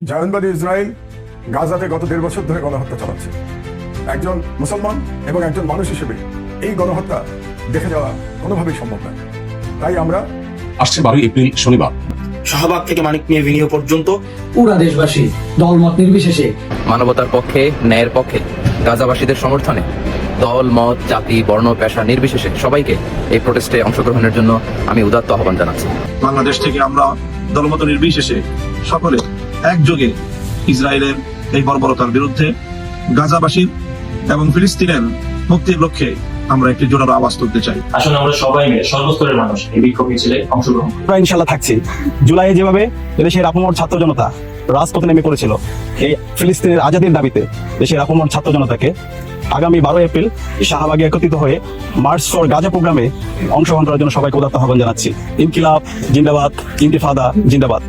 জায়নবাদী Israel গাজাতে গত 1.5 বছর ধরে গণহত্যা চালাচ্ছে। একজন মুসলমান এবং একজন মানুষ হিসেবে এই গণহত্যা দেখে যাওয়া কোনোভাবেই সম্ভব নয়। তাই আমরা আসছে 12 এপ্রিল শনিবার শাহবাগ থেকে মানিক মিয়া এভিনিউ পর্যন্ত পুরা দেশবাসী দলমত নির্বিশেষে মানবতার পক্ষে, ন্যায়ের পক্ষে, গাজাবাসীদের সমর্থনে দল, মত, জাতি, বর্ণ, পেশা নির্বিশেষে সবাইকে এই প্রোটেস্টে অংশগ্রহণের জন্য আমি উদাত্ত আহ্বান জানাচ্ছি। বাংলাদেশ থেকে আমরা দলমত নির্বিশেষে সকলে একযোগে ইসরায়েলের এই বর্বরতার বিরুদ্ধে, গাজাবাসীর এবং ফিলিস্তিনের মুক্তির লক্ষ্যে আমরা একটি জোরালো আওয়াজ তুলতে চাই। আসলে আমরা সবাই মিলে সর্বস্তরের মানুষ এই বিক্ষোভ মিছিলে অংশগ্রহণ আমরা ইনশাল্লাহ থাকছি। জুলাইয়ে যেভাবে দেশের আপামর ছাত্র জনতা রাজপথে নেমে পড়েছিল এই ফিলিস্তিনের আজাদির দাবিতে, দেশের আপামর ছাত্র জনতাকে আগামী 12 এপ্রিল শাহবাগে একত্রিত হয়ে মার্চ ফর গাজা প্রোগ্রামে অংশগ্রহণ করার জন্য সবাইকে উদাত্ত আহ্বান জানাচ্ছি। ইনকিলাব জিন্দাবাদ, ইন্তিফাদা জিন্দাবাদ।